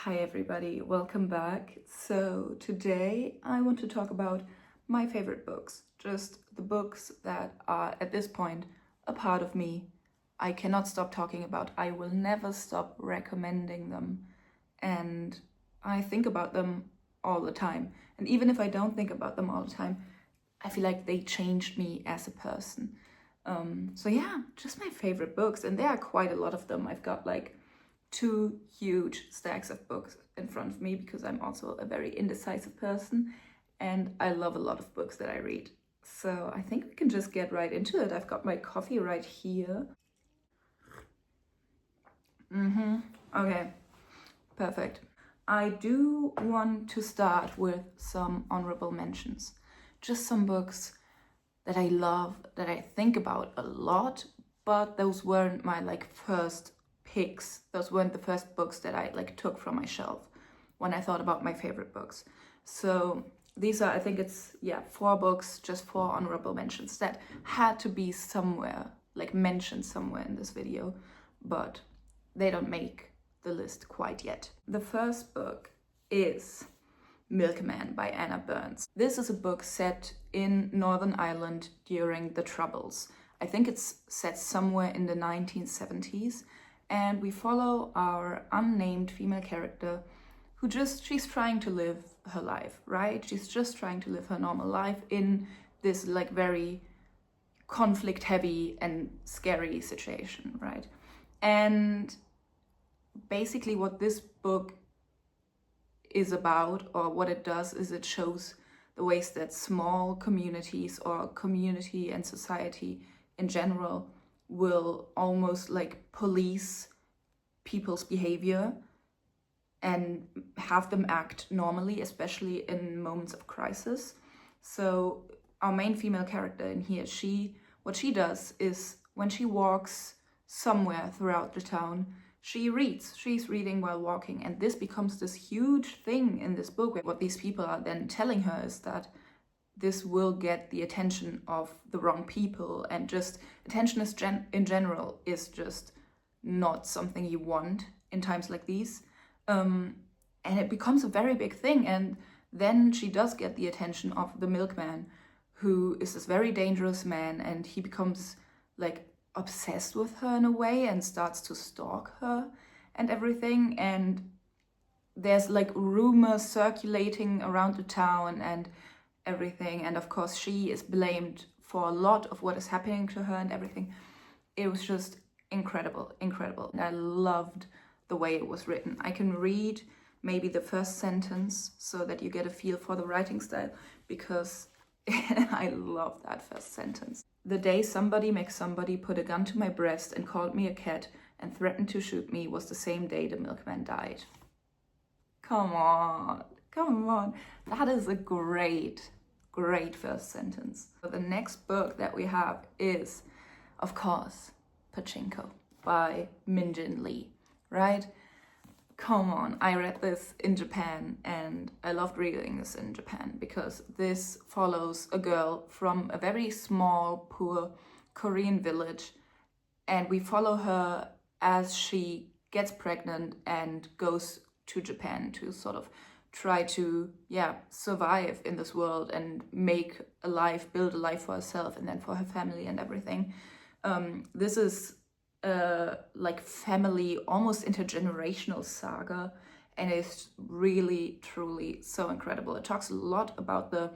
Hi everybody, welcome back. So today I want to talk about my favorite books, just the books that are at this point a part of me. I cannot stop talking about. I will never stop recommending them, and I think about them all the time. And even if I don't think about them all the time, I feel like they changed me as a person. So yeah, just my favorite books, and there are quite a lot of them. I've got like 2 huge stacks of books in front of me because I'm also a very indecisive person and I love a lot of books that I read. So I think we can just get right into it. I've got my coffee right here. Okay, perfect. I do want to start with some honorable mentions. Just some books that I love, that I think about a lot, but those weren't my first picks. Those weren't the first books that I took from my shelf when I thought about my favorite books. So these are, I think it's 4 books, just 4 honorable mentions that had to be somewhere, mentioned somewhere in this video, but they don't make the list quite yet. The first book is Milkman by Anna Burns. This is a book set in Northern Ireland during the Troubles. I think it's set somewhere in the 1970s, and we follow our unnamed female character who she's trying to live her life, right? She's just trying to live her normal life in this very conflict heavy and scary situation, right? And basically what this book is about, or what it does, is it shows the ways that small communities or community and society in general will almost police people's behavior and have them act normally, especially in moments of crisis. So our main female character in here, what she does is when she walks somewhere throughout the town, she reads. She's reading while walking, and this becomes this huge thing in this book. What these people are then telling her is that this will get the attention of the wrong people, and just attention in general is just not something you want in times like these. And it becomes a very big thing, and then she does get the attention of the milkman, who is this very dangerous man, and he becomes obsessed with her in a way and starts to stalk her and everything. And there's rumors circulating around the town and everything, and of course she is blamed for a lot of what is happening to her and everything. It was just incredible. And I loved the way it was written. I can read maybe the first sentence so that you get a feel for the writing style, because I love that first sentence. The day somebody makes somebody put a gun to my breast and called me a cat and threatened to shoot me was the same day the milkman died. Come on. That is a great first sentence. So the next book that we have is, of course, Pachinko by Min-Jin Lee, right? Come on, I read this in Japan and I loved reading this in Japan because this follows a girl from a very small, poor Korean village, and we follow her as she gets pregnant and goes to Japan to sort of try to survive in this world and make a life, build a life for herself and then for her family and everything. This is family, almost intergenerational saga, and it's really truly so incredible. It talks a lot about the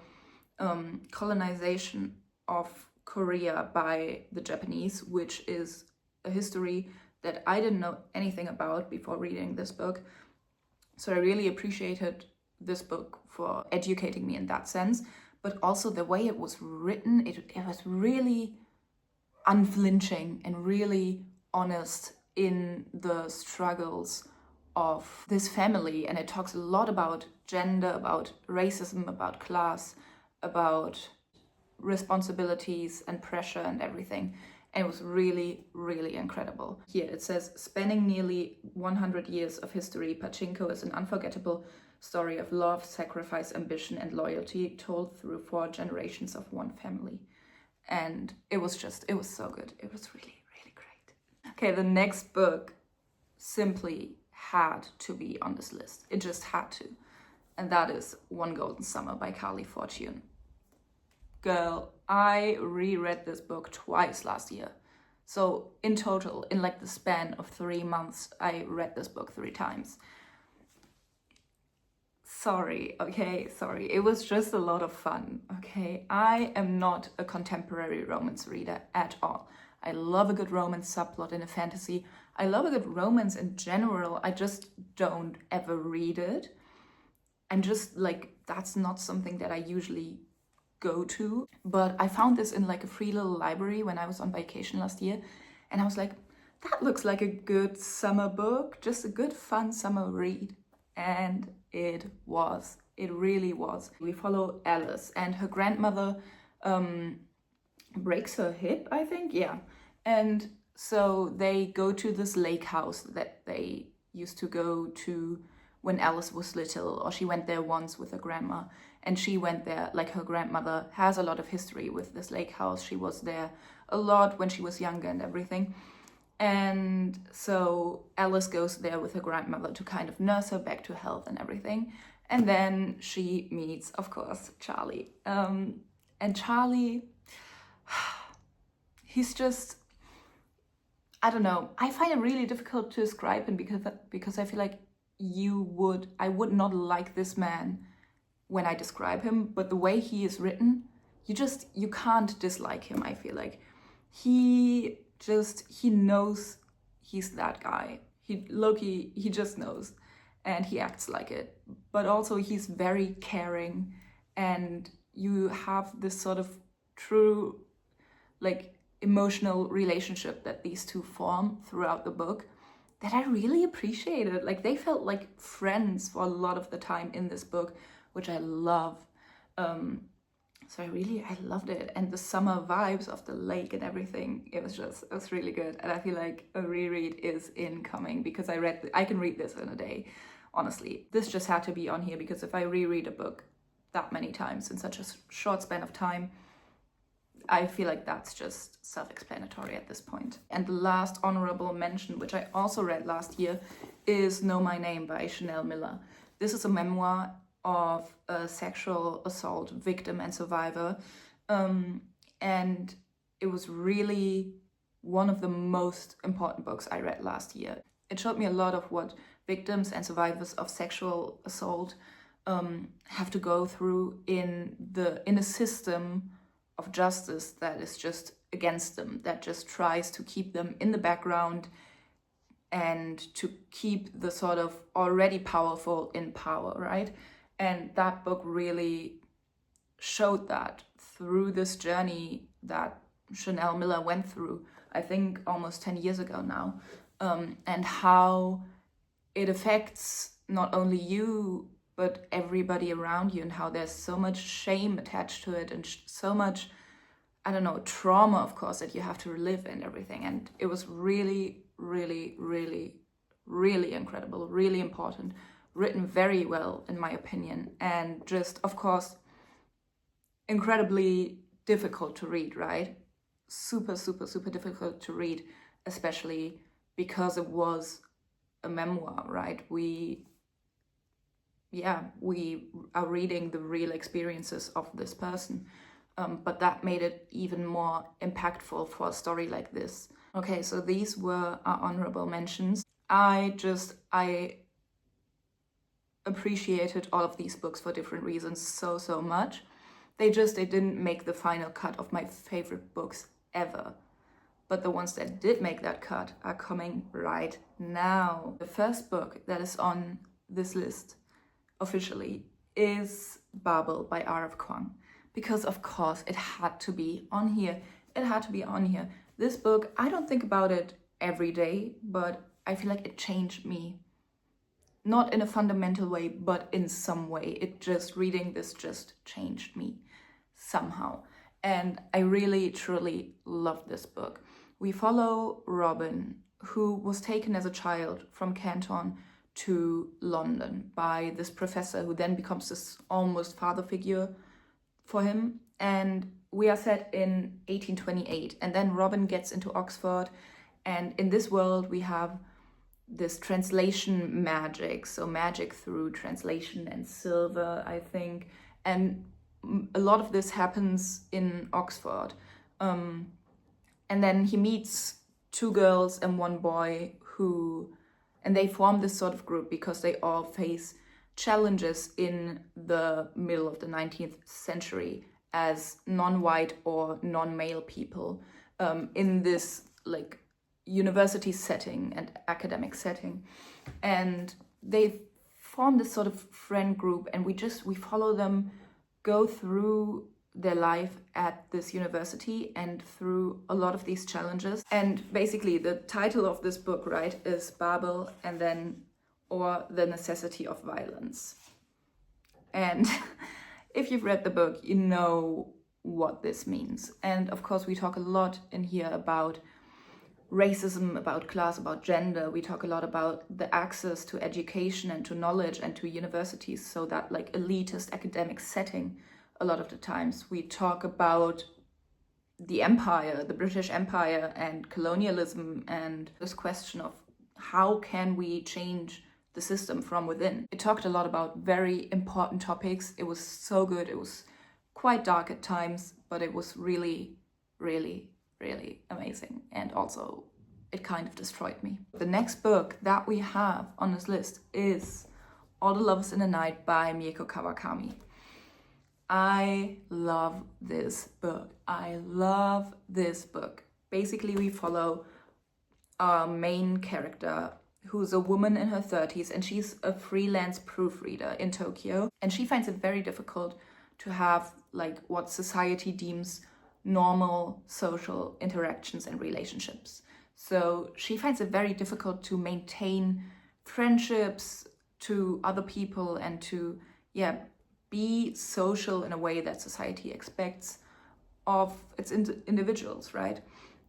colonization of Korea by the Japanese, which is a history that I didn't know anything about before reading this book. So I really appreciated this book for educating me in that sense, but also the way it was written, it was really unflinching and really honest in the struggles of this family. And it talks a lot about gender, about racism, about class, about responsibilities and pressure and everything. And it was really, really incredible. Here it says, spanning nearly 100 years of history, Pachinko is an unforgettable story of love, sacrifice, ambition, and loyalty told through 4 generations of one family. And it was so good. It was really, really great. Okay, the next book simply had to be on this list. It just had to. And that is One Golden Summer by Carly Fortune. Girl, I reread this book twice last year. So in total, in like the span of 3 months, I read this book 3 times. Sorry, okay, sorry. It was just a lot of fun, okay? I am not a contemporary romance reader at all. I love a good romance subplot in a fantasy. I love a good romance in general. I just don't ever read it. And just like, that's not something that I usually go to. But I found this in like a free little library when I was on vacation last year. And I was like, that looks like a good summer book, just a good fun summer read. And it was. It really was. We follow Alice, and her grandmother breaks her hip, I think. Yeah. And so they go to this lake house that they used to go to when Alice was little, or she went there once with her grandma. And she went there, like her grandmother has a lot of history with this lake house. She was there a lot when she was younger and everything. And so Alice goes there with her grandmother to kind of nurse her back to health and everything. And then she meets, of course, Charlie. And Charlie, he's just, I don't know. I find it really difficult to describe him because I feel like I would not like this man when I describe him. But the way he is written, you can't dislike him, I feel like. He knows he's that guy. He just knows, and he acts like it. But also he's very caring, and you have this sort of true, like, emotional relationship that these two form throughout the book that I really appreciated. Like, they felt like friends for a lot of the time in this book, which I love. So I loved it. And the summer vibes of the lake and everything, it was really good. And I feel like a reread is incoming because I can read this in a day, honestly. This just had to be on here because if I reread a book that many times in such a short span of time, I feel like that's just self-explanatory at this point. And the last honorable mention, which I also read last year, is Know My Name by Chanel Miller. This is a memoir of a sexual assault victim and survivor. And it was really one of the most important books I read last year. It showed me a lot of what victims and survivors of sexual assault have to go through in a system of justice that is just against them, that just tries to keep them in the background and to keep the sort of already powerful in power, right? And that book really showed that through this journey that Chanel Miller went through, I think almost 10 years ago now, and how it affects not only you, but everybody around you, and how there's so much shame attached to it and so much, I don't know, trauma, of course, that you have to relive and everything. And it was really, really, really, really incredible, really important, written very well, in my opinion, and just, of course, incredibly difficult to read, right? Super, super, super difficult to read, especially because it was a memoir, right? We are reading the real experiences of this person, but that made it even more impactful for a story like this. Okay, so these were our honorable mentions. I appreciated all of these books for different reasons so much. They didn't make the final cut of my favorite books ever. But the ones that did make that cut are coming right now. The first book that is on this list officially is Babel by R.F. Kuang, because of course it had to be on here. It had to be on here. This book, I don't think about it every day, but I feel like it changed me. Not in a fundamental way, but in some way. Reading this just changed me somehow. And I really, truly love this book. We follow Robin, who was taken as a child from Canton to London by this professor who then becomes this almost father figure for him. And we are set in 1828. And then Robin gets into Oxford. And in this world, we have this translation magic, so magic through translation and silver, I think. And a lot of this happens in Oxford. And then he meets two girls and one boy and they form this sort of group because they all face challenges in the middle of the 19th century as non-white or non-male people in this like university setting and academic setting. And they form this sort of friend group, and we follow them go through their life at this university and through a lot of these challenges. And basically the title of this book, right, is Babel or The Necessity of Violence. And if you've read the book, you know what this means. And of course we talk a lot in here about racism, about class, about gender. We talk a lot about the access to education and to knowledge and to universities, so that like elitist academic setting. A lot of the times we talk about the empire, the British Empire, and colonialism, and this question of how can we change the system from within. It talked a lot about very important topics. It was so good. It was quite dark at times, but it was really, really, really amazing. And also it kind of destroyed me. The next book that we have on this list is All the Lovers in the Night by Mieko Kawakami. I love this book. I love this book. Basically, we follow our main character, who's a woman in her 30s, and she's a freelance proofreader in Tokyo. And she finds it very difficult to have like what society deems normal social interactions and relationships. So she finds it very difficult to maintain friendships to other people and to, be social in a way that society expects of its individuals, right?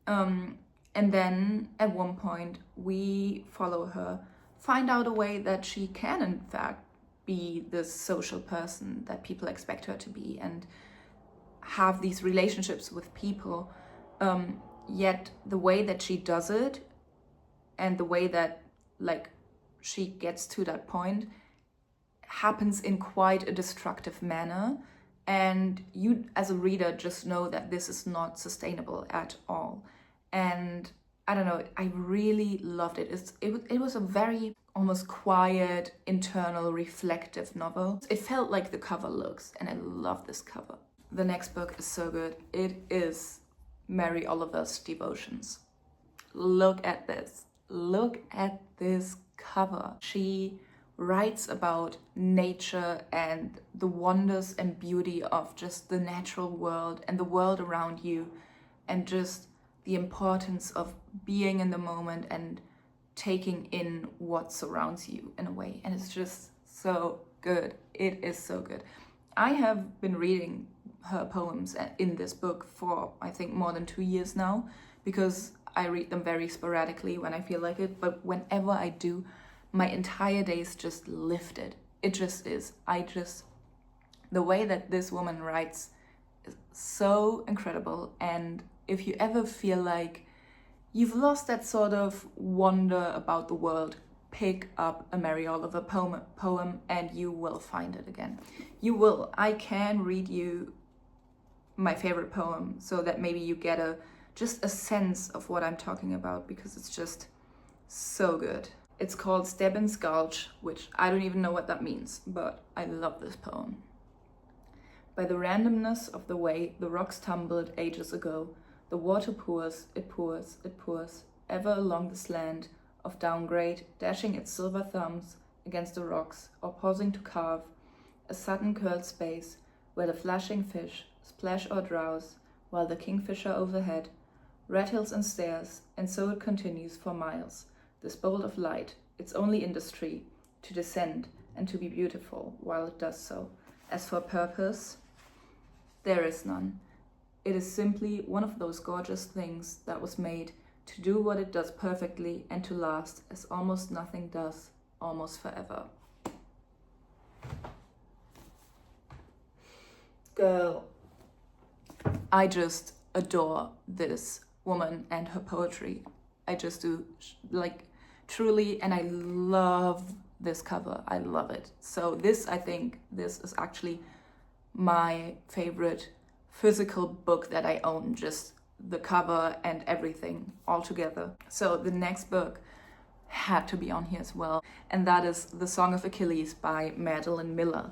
And then at one point we follow her, find out a way that she can in fact be this social person that people expect her to be and have these relationships with people. Yet the way that she does it and the way that like she gets to that point happens in quite a destructive manner, and you as a reader just know that this is not sustainable at all. And I don't know, I really loved it. It was a very almost quiet, internal, reflective novel. It felt like the cover looks, and I love this cover. The next book is so good. It is Mary Oliver's Devotions. Look at this. Look at this cover. She writes about nature and the wonders and beauty of just the natural world and the world around you, and just the importance of being in the moment and taking in what surrounds you in a way. And it's just so good. It is so good. I have been reading her poems in this book for I think more than 2 years now, because I read them very sporadically when I feel like it, but whenever I do, my entire day is just lifted. It just is. The way that this woman writes is so incredible. And if you ever feel like you've lost that sort of wonder about the world, pick up a Mary Oliver poem and you will find it again. You will. I can read you my favorite poem so that maybe you get just a sense of what I'm talking about, because it's just so good. It's called Stebbins Gulch, which I don't even know what that means, but I love this poem. By the randomness of the way the rocks tumbled ages ago, the water pours, it pours, it pours, ever along the slant of downgrade, dashing its silver thumbs against the rocks, or pausing to carve a sudden curled space where the flashing fish splash or drowse, while the kingfisher overhead rattles and stares, and so it continues for miles. This bolt of light, its only industry, to descend and to be beautiful while it does so. As for purpose, there is none. It is simply one of those gorgeous things that was made to do what it does perfectly and to last as almost nothing does, almost forever. Girl, I just adore this woman and her poetry. I just do. Like, truly, and I love this cover. I love it. So this, I think this is actually my favorite physical book that I own, just the cover and everything all together. So the next book had to be on here as well, and that is The Song of Achilles by Madeline Miller.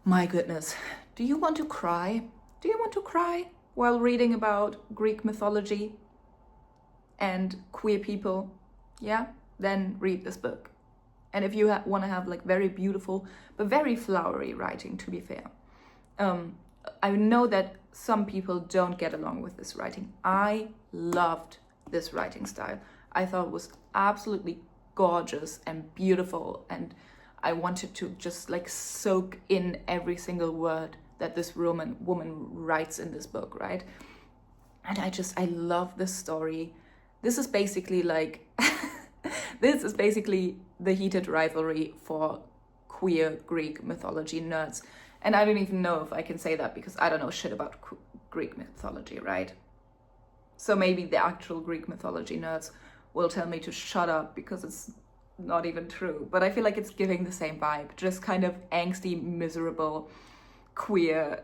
My goodness, do you want to cry? Do you want to cry while reading about Greek mythology and queer people? Yeah, then read this book. And if you want to have like very beautiful but very flowery writing, to be fair, I know that some people don't get along with this writing. I loved this writing style. I thought it was absolutely gorgeous and beautiful, and I wanted to just like soak in every single word that this woman writes in this book, right? And I love this story. This is basically like this is basically the heated rivalry for queer Greek mythology nerds. And I don't even know if I can say that because I don't know shit about Greek mythology, right? So maybe the actual Greek mythology nerds will tell me to shut up because it's not even true. But I feel like it's giving the same vibe, just kind of angsty, miserable, queer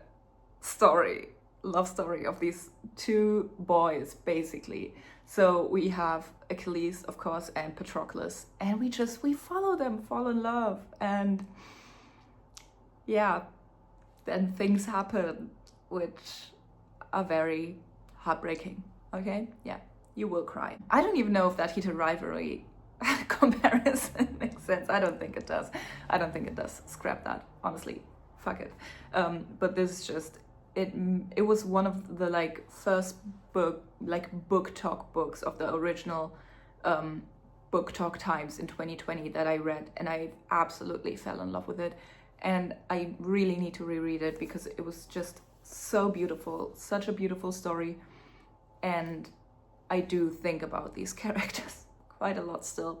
story, love story of these two boys, basically. So we have Achilles, of course, and Patroclus, and we follow them, fall in love, and yeah, then things happen which are very heartbreaking. Okay, yeah, you will cry. I don't even know if that heated rivalry comparison makes sense. I don't think it does. I don't think it does. Scrap that, honestly. Fuck it. But this is just it was one of the like first book talk books of the original book talk times in 2020 that I read, and I absolutely fell in love with it. And I really need to reread it because it was just so beautiful, such a beautiful story. And I do think about these characters quite a lot still.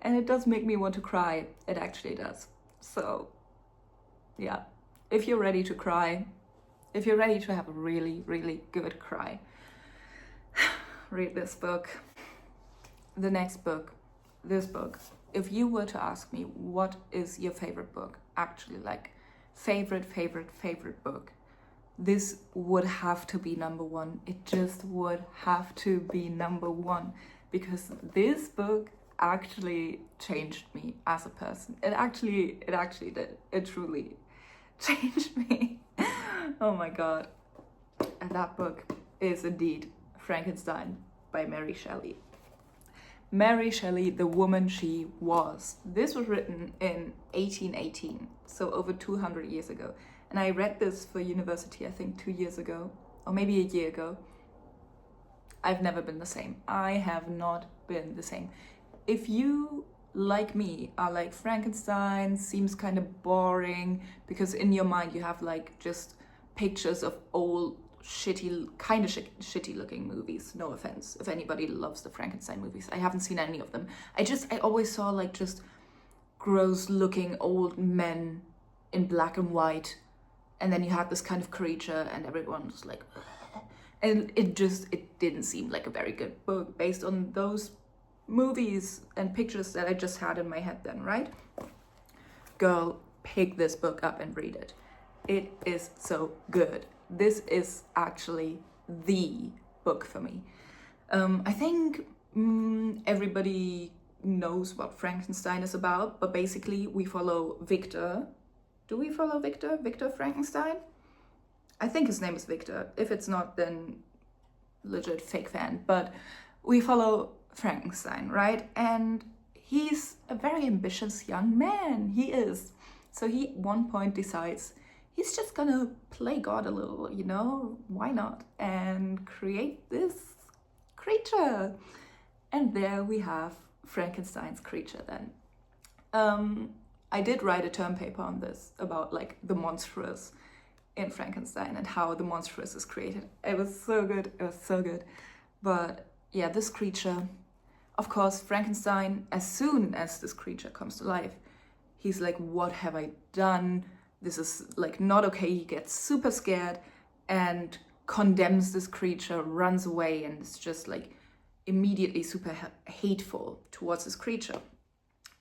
And it does make me want to cry. It actually does. So yeah, if you're ready to cry, if you're ready to have a really, really good cry, read this book. The next book, this book. If you were to ask me what is your favorite book, actually like favorite book, this would have to be number one. It just would have to be number one because this book actually changed me as a person. It actually did. It truly changed me. Oh my god. And that book is indeed Frankenstein by Mary Shelley. Mary Shelley, the woman she was. This was written in 1818, so over 200 years ago. And I read this for university, I think 2 years ago, or maybe a year ago. I've never been the same. I have not been the same. If you, like me, are like Frankenstein, seems kind of boring, because in your mind you have like just pictures of old shitty looking movies. No offense if anybody loves the Frankenstein movies. I haven't seen any of them. I always saw like just gross looking old men in black and white, and then you had this kind of creature and everyone was like ugh. And it didn't seem like a very good book based on those movies and pictures that I just had in my head then, right? Girl, pick this book up and read it. It is so good. This is actually the book for me. I think everybody knows what Frankenstein is about, but basically we follow Victor. Do we follow Victor? Victor Frankenstein? I think his name is Victor. If it's not, then legit fake fan. But we follow Frankenstein, right? And he's a very ambitious young man. He is. So he at one point decides he's just gonna play God a little, you know, why not? And create this creature. And there we have Frankenstein's creature then. I did write a term paper on this about like the monstrous in Frankenstein and how the monstrous is created. It was so good, it was so good. But yeah, this creature, of course, Frankenstein, as soon as this creature comes to life, he's like, what have I done? This is like not okay. He gets super scared and condemns this creature, runs away, and it's just like immediately super hateful towards this creature.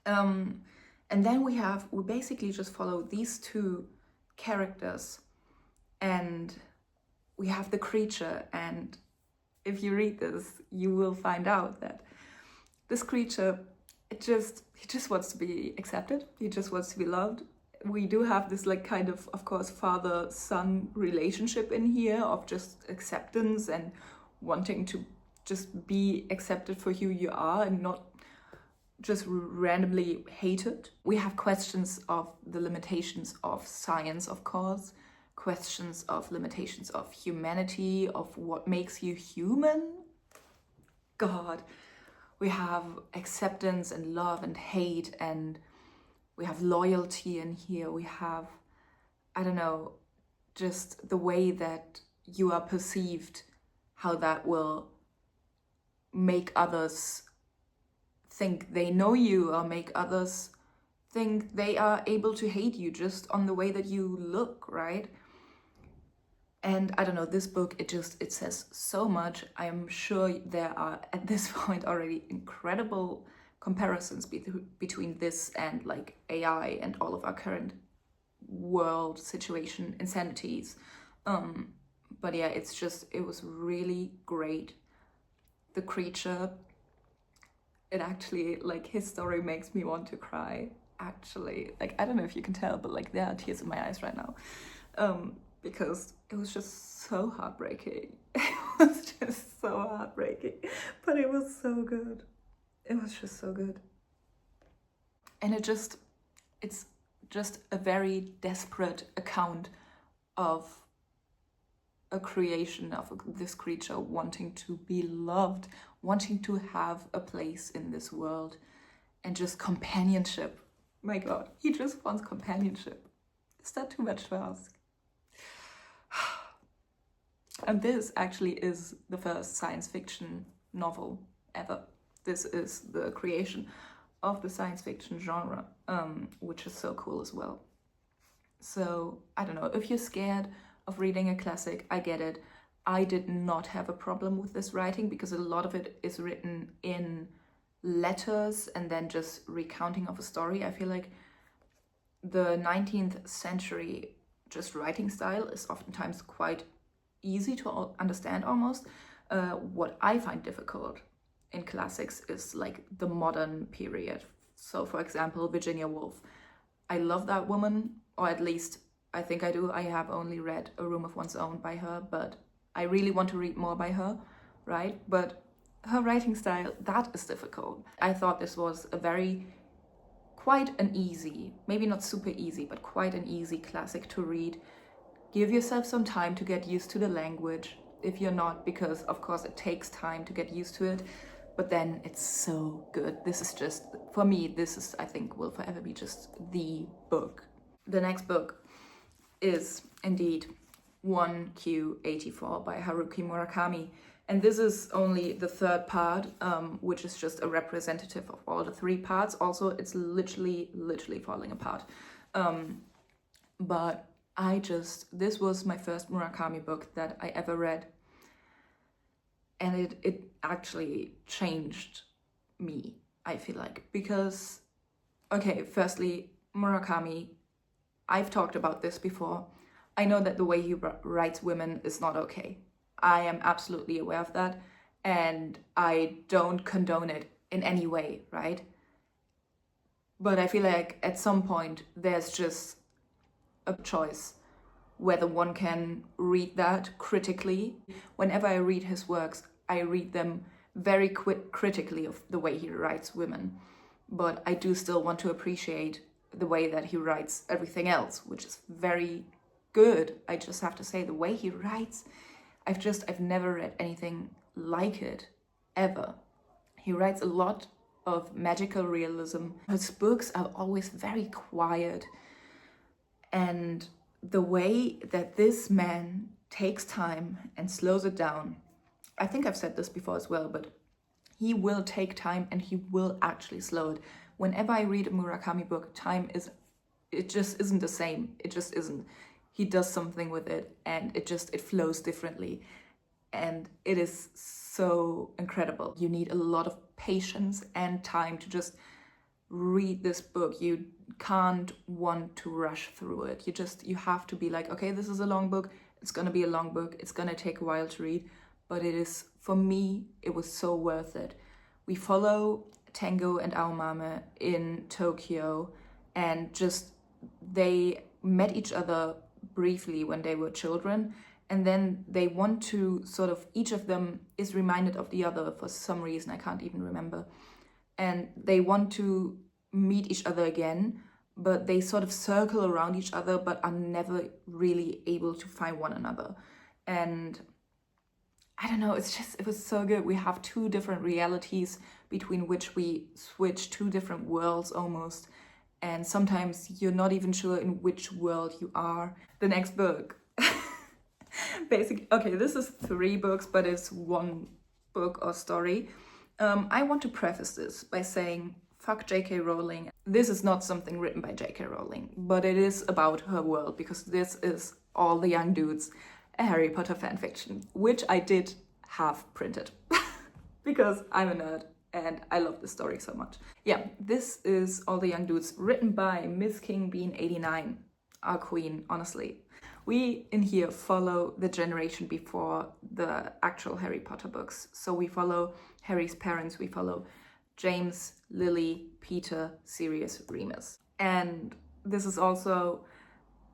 And then we basically just follow these two characters, and we have the creature. And if you read this, you will find out that this creature, he just wants to be accepted. He just wants to be loved. We do have this like kind of course, father-son relationship in here of just acceptance and wanting to just be accepted for who you are and not just randomly hated. We have questions of the limitations of science, of course, questions of limitations of humanity, of what makes you human. God, we have acceptance and love and hate, and we have loyalty in here. We have, I don't know, just the way that you are perceived, how that will make others think they know you, or make others think they are able to hate you just on the way that you look, right? And I don't know, this book, it says so much. I'm sure there are at this point already incredible comparisons between this and like AI and all of our current world situation insanities. But yeah, it was really great. The creature, it actually, like, his story makes me want to cry, actually. Like, I don't know if you can tell, but like there are tears in my eyes right now. Because it was just so heartbreaking. It was just so heartbreaking, but it was so good. It was just so good. And it's just a very desperate account of a creation of this creature wanting to be loved, wanting to have a place in this world, and just companionship. My God, he just wants companionship. Is that too much to ask? And this actually is the first science fiction novel ever. This is the creation of the science fiction genre, which is so cool as well. So, I don't know, if you're scared of reading a classic, I get it. I did not have a problem with this writing because a lot of it is written in letters and then just recounting of a story. I feel like the 19th century just writing style is oftentimes quite easy to understand almost. What I find difficult in classics is like the modern period. So for example, Virginia Woolf. I love that woman, or at least I think I do. I have only read A Room of One's Own by her, but I really want to read more by her, right? But her writing style, that is difficult. I thought this was quite an easy, maybe not super easy, but quite an easy classic to read. Give yourself some time to get used to the language, if you're not, because of course it takes time to get used to it, but then it's so good. This is just, for me, I think will forever be just the book. The next book is indeed 1Q84 by Haruki Murakami. And this is only the third part, which is just a representative of all the three parts. Also, it's literally falling apart. But this was my first Murakami book that I ever read. And it actually changed me, I feel like. Because, okay, firstly, Murakami, I've talked about this before. I know that the way he writes women is not okay. I am absolutely aware of that, and I don't condone it in any way, right? But I feel like at some point there's just a choice whether one can read that critically. Whenever I read his works, I read them very critically of the way he writes women, but I do still want to appreciate the way that he writes everything else, which is very good. I just have to say, the way he writes, I've never read anything like it, ever. He writes a lot of magical realism. His books are always very quiet, and the way that this man takes time and slows it down, I think I've said this before as well, but he will take time and he will actually slow it. Whenever I read a Murakami book, it just isn't the same. It just isn't. He does something with it and it flows differently. and it is so incredible. You need a lot of patience and time to just read this book. You can't want to rush through it. You have to be like, okay, this is a long book. It's gonna be a long book. It's gonna take a while to read, but it is, for me, it was so worth it. We follow Tango and Aomame in Tokyo, and just they met each other briefly when they were children, and then they want to sort of, each of them is reminded of the other for some reason, I can't even remember, and they want to meet each other again, but they sort of circle around each other but are never really able to find one another. And I don't know, it was so good. We have two different realities between which we switch, two different worlds almost, and sometimes you're not even sure in which world you are. The next book, basically, okay, this is 3 books, but it's 1 book or story. I want to preface this by saying, fuck J.K. Rowling. This is not something written by J.K. Rowling, but it is about her world, because this is All the Young Dudes, a Harry Potter fanfiction, which I did have printed because I'm a nerd and I love this story so much. Yeah, this is All the Young Dudes, written by Miss King Bean 89, our queen, honestly. We in here follow the generation before the actual Harry Potter books. So we follow Harry's parents, we follow James, Lily, Peter, Sirius, Remus. And this is also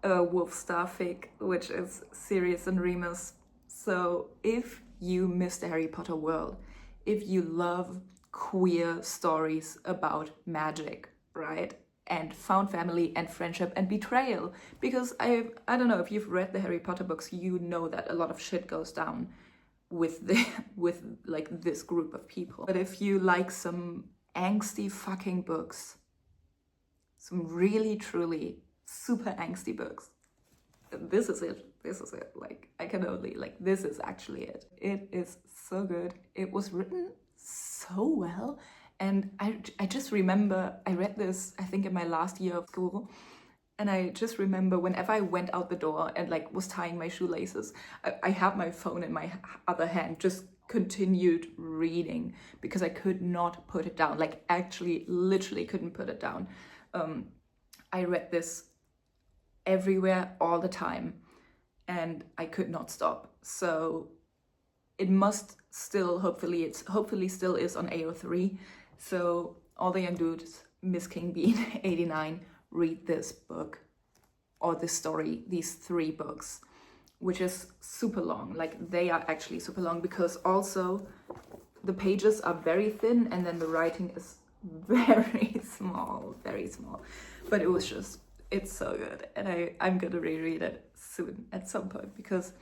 a Wolfstar fic, which is Sirius and Remus. So if you miss the Harry Potter world, if you love queer stories about magic, right? And found family and friendship and betrayal, because I don't know if you've read the Harry Potter books, you know that a lot of shit goes down with like this group of people. But if you like some angsty fucking books, some really truly super angsty books, this is it. Like, I can only, like, this is actually it. It is so good. It was written so well. And I just remember, I read this, I think in my last year of school, and I just remember whenever I went out the door and like was tying my shoelaces, I had my phone in my other hand, just continued reading because I could not put it down, like actually literally couldn't put it down. I read this everywhere all the time and I could not stop. So it must still, hopefully still is on AO3. So All the Young Dudes, Miss King Bean 89, read this book or this story, these 3 books, which is super long. Like, they are actually super long because also the pages are very thin and then the writing is very small. But it was just, it's so good. And I'm gonna reread it soon at some point because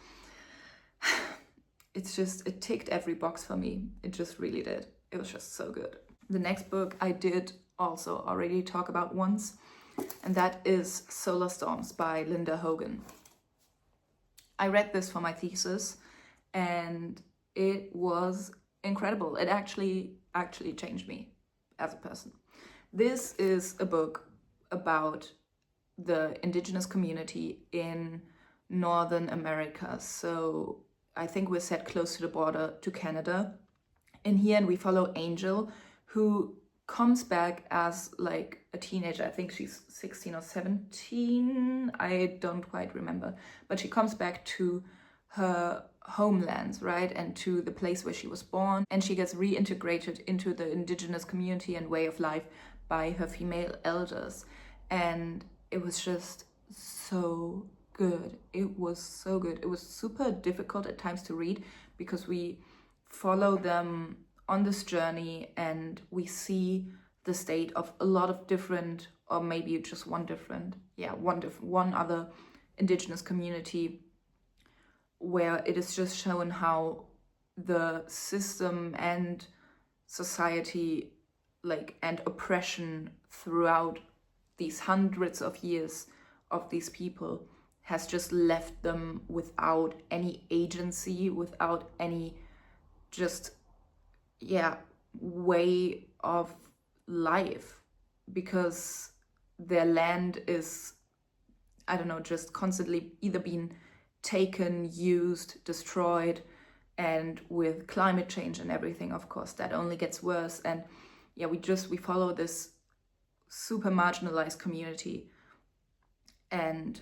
it ticked every box for me. It just really did. It was just so good. The next book I did also already talk about once, and that is Solar Storms by Linda Hogan. I read this for my thesis and it was incredible. It actually changed me as a person. This is a book about the indigenous community in Northern America. So I think we're set close to the border to Canada. In here, and we follow Angel, who comes back as like a teenager. I think she's 16 or 17. I don't quite remember. But she comes back to her homelands, right? And to the place where she was born. And she gets reintegrated into the indigenous community and way of life by her female elders. And it was just so good. It was so good. It was super difficult at times to read because we follow them on this journey and we see the state of a lot of different, or maybe just one other indigenous community, where it is just shown how the system and society, like, and oppression throughout these hundreds of years of these people has just left them without any agency, without any just way of life, because their land is, I don't know, just constantly either being taken, used, destroyed, And with climate change and everything, of course, that only gets worse. And yeah, we follow this super marginalized community, and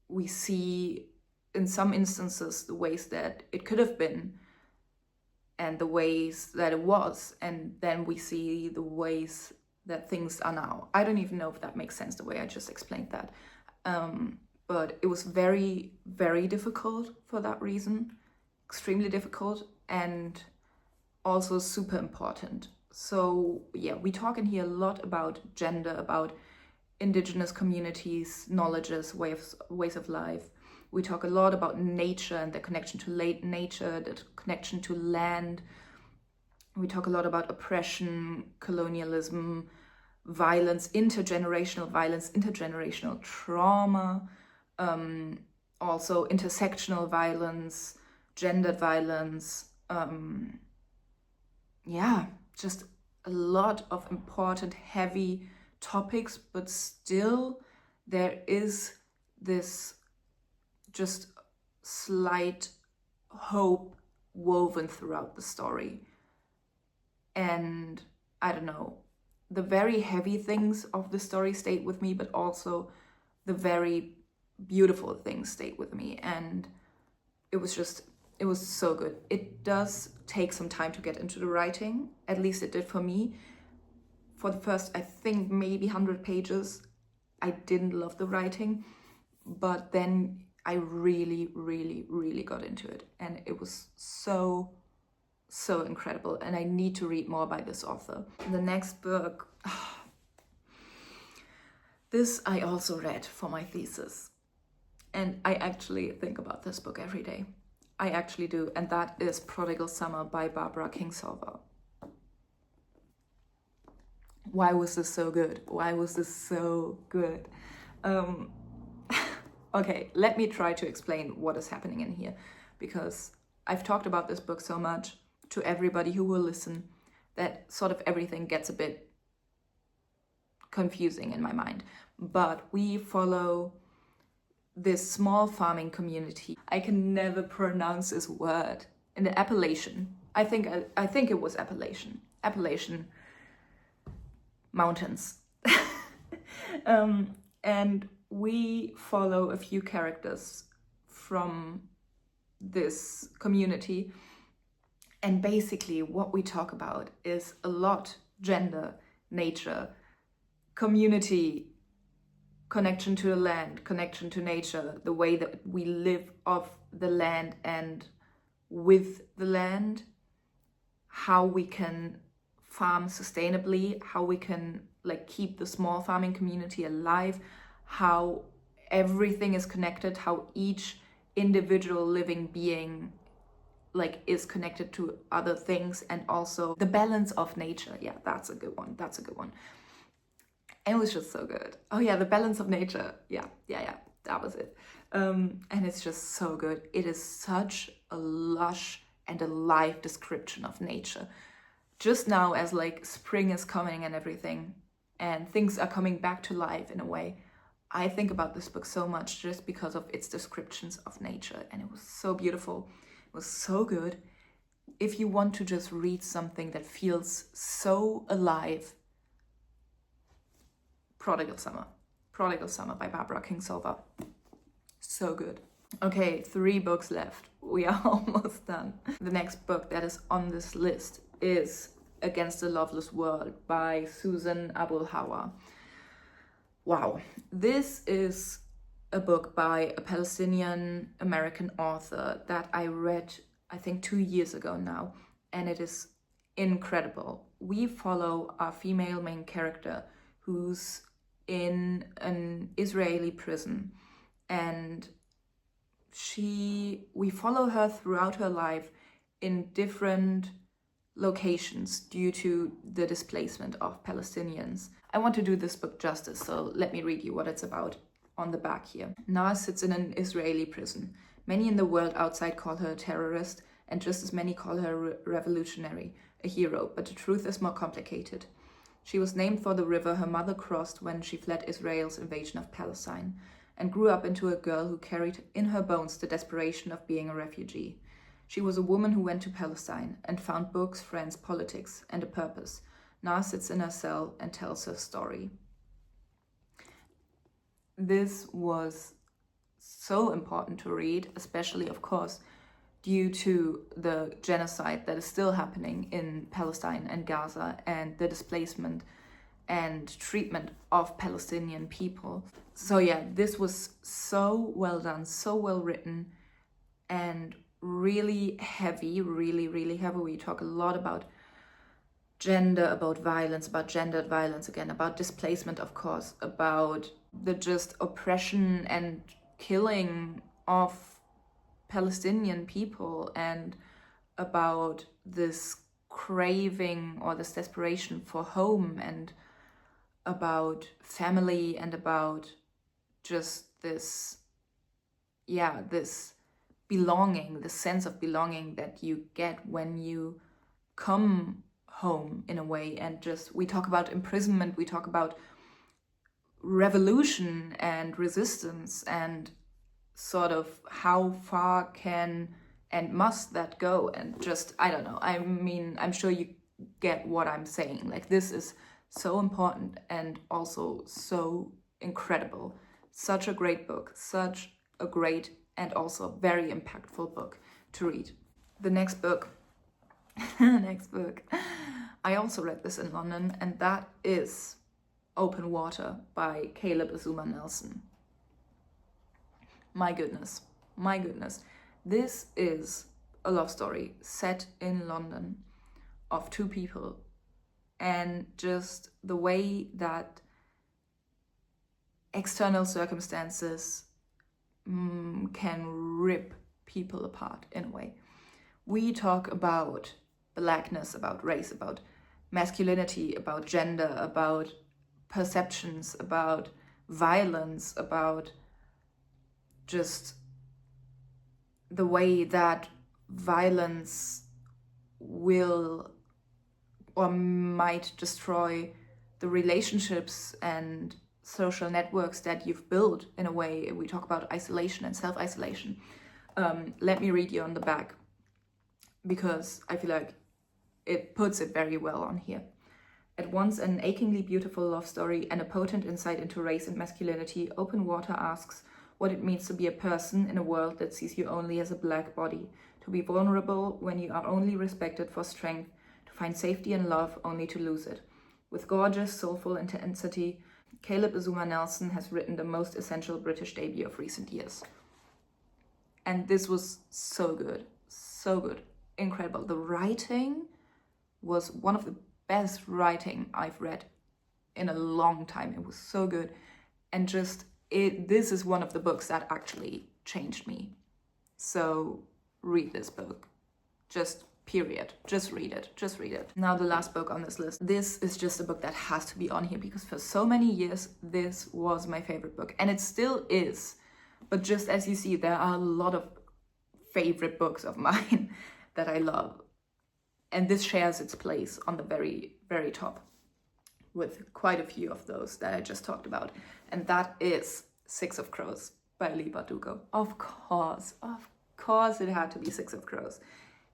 we see in some instances the ways that it could have been and the ways that it was, and then we see the ways that things are now. I don't even know if that makes sense the way I just explained that, but it was very, very difficult for that reason, extremely difficult, and also super important. So yeah, we talk in here a lot about gender, about indigenous communities, knowledges, ways of life. We talk a lot about nature and the connection to nature, the connection to land. We talk a lot about oppression, colonialism, violence, intergenerational trauma, also intersectional violence, gendered violence. Yeah, just a lot of important, heavy topics, but still there is this just slight hope woven throughout the story. And I don't know, the very heavy things of the story stayed with me, but also the very beautiful things stayed with me. And it was so good. It does take some time to get into the writing, at least it did for me. For the first, I think, maybe 100 pages, I didn't love the writing, but then I really, really, really got into it, and it was so incredible, and I need to read more by this author. The next book, this I also read for my thesis, and I actually think about this book every day. I actually do, and that is Prodigal Summer by Barbara Kingsolver. Why was this so good? Why was this so good? Okay, let me try to explain what is happening in here, because I've talked about this book so much to everybody who will listen that sort of everything gets a bit confusing in my mind. But we follow this small farming community. I can never pronounce this word. In the Appalachian, I think it was Appalachian mountains. And we follow a few characters from this community, and basically what we talk about is a lot gender, nature, community, connection to the land, connection to nature, the way that we live off the land and with the land, how we can farm sustainably, how we can keep the small farming community alive, how everything is connected, how each individual living being is connected to other things, and also the balance of nature. Yeah, that's a good one. And it was just so good. Oh yeah, the balance of nature. Yeah, that was it. And it's just so good. It is such a lush and alive description of nature. Just now, as spring is coming and everything, and things are coming back to life in a way, I think about this book so much just because of its descriptions of nature, and it was so beautiful. It was so good. If you want to just read something that feels so alive, Prodigal Summer by Barbara Kingsolver. So good. Okay, 3 books left. We are almost done. The next book that is on this list is Against the Loveless World by Susan Abul Hawa. Wow, this is a book by a Palestinian American author that I read, I think 2 years ago now, and it is incredible. We follow our female main character who's in an Israeli prison, and we follow her throughout her life in different locations due to the displacement of Palestinians. I want to do this book justice, so let me read you what it's about on the back here. Noah sits in an Israeli prison. Many in the world outside call her a terrorist, and just as many call her a revolutionary, a hero, but the truth is more complicated. She was named for the river her mother crossed when she fled Israel's invasion of Palestine, and grew up into a girl who carried in her bones the desperation of being a refugee. She was a woman who went to Palestine and found books, friends, politics, and a purpose. Now sits in her cell and tells her story. This was so important to read, especially, of course, due to the genocide that is still happening in Palestine and Gaza, and the displacement and treatment of Palestinian people. So yeah, this was so well done, so well written, and really heavy, really heavy. We talk a lot about gender, about violence, about gendered violence again, about displacement, of course, about the just oppression and killing of Palestinian people, and about this craving or this desperation for home, and about family, and about just this belonging, the sense of belonging that you get when you come home in a way. And just, we talk about imprisonment, we talk about revolution and resistance, and sort of how far can and must that go, and just, I don't know, I mean, I'm sure you get what I'm saying. Like, this is so important and also so incredible. Such a great book, such a great and also very impactful book to read. The next book, I also read this in London, and that is Open Water by Caleb Azuma Nelson. My goodness. This is a love story set in London of two people, and just the way that external circumstances can rip people apart in a way. We talk about blackness, about race, about masculinity, about gender, about perceptions, about violence, about just the way that violence will or might destroy the relationships and social networks that you've built in a way. We talk about isolation and self-isolation. Let me read you on the back, because I feel like it puts it very well on here. At once an achingly beautiful love story and a potent insight into race and masculinity, Open Water asks what it means to be a person in a world that sees you only as a black body, to be vulnerable when you are only respected for strength, to find safety and love only to lose it. With gorgeous, soulful intensity, Caleb Azuma Nelson has written the most essential British debut of recent years. And this was so good, incredible. The writing was one of the best writing I've read in a long time. It was so good. And just, this is one of the books that actually changed me. So read this book. Just period. Just read it. Now the last book on this list. This is just a book that has to be on here, because for so many years this was my favorite book, and it still is. But just as you see, there are a lot of favorite books of mine that I love, and this shares its place on the very, very top with quite a few of those that I just talked about, and that is Six of Crows by Leigh Bardugo. Of course it had to be Six of Crows.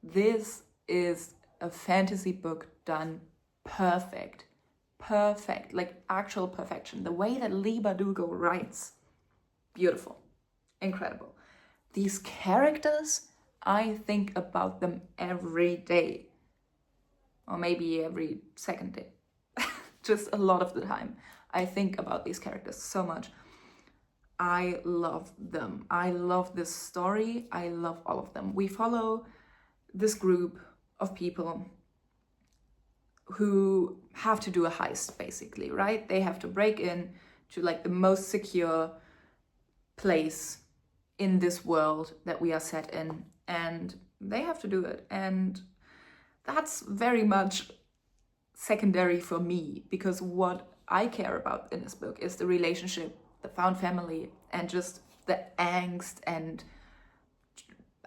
This is a fantasy book done perfect, like actual perfection. The way that Leigh Bardugo writes, beautiful, incredible. These characters, I think about them every day, or maybe every second day. Just a lot of the time. I think about these characters so much. I love them. I love this story. I love all of them. We follow this group of people who have to do a heist, basically, right? They have to break in to like the most secure place in this world that we are set in, and they have to do it. And that's very much secondary for me, because what I care about in this book is the relationship, the found family, and just the angst, and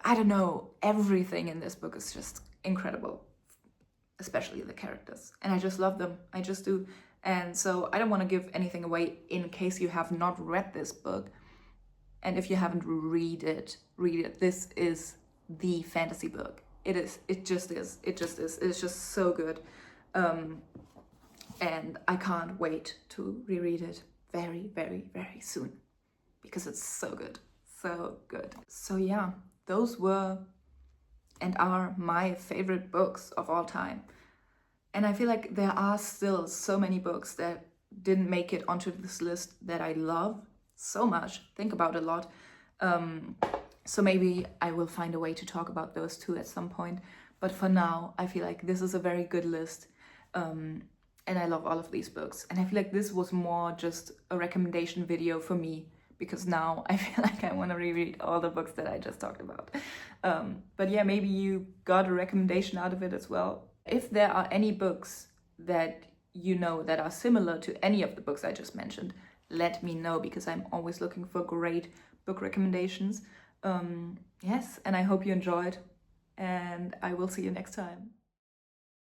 I don't know, everything in this book is just incredible, especially the characters. And I just love them, I just do. And so I don't want to give anything away in case you have not read this book. And if you haven't read it. This is the fantasy book. It is. It just is. It's just so good. And I can't wait to reread it very, very, very soon because it's so good. So good. So yeah, those were and are my favorite books of all time. And I feel like there are still so many books that didn't make it onto this list that I love so much, think about a lot. So maybe I will find a way to talk about those too at some point. But for now, I feel like this is a very good list. And I love all of these books. And I feel like this was more just a recommendation video for me, because now I feel like I want to reread all the books that I just talked about. But yeah, maybe you got a recommendation out of it as well. If there are any books that you know that are similar to any of the books I just mentioned, let me know, because I'm always looking for great book recommendations. Yes, and I hope you enjoyed, and I will see you next time.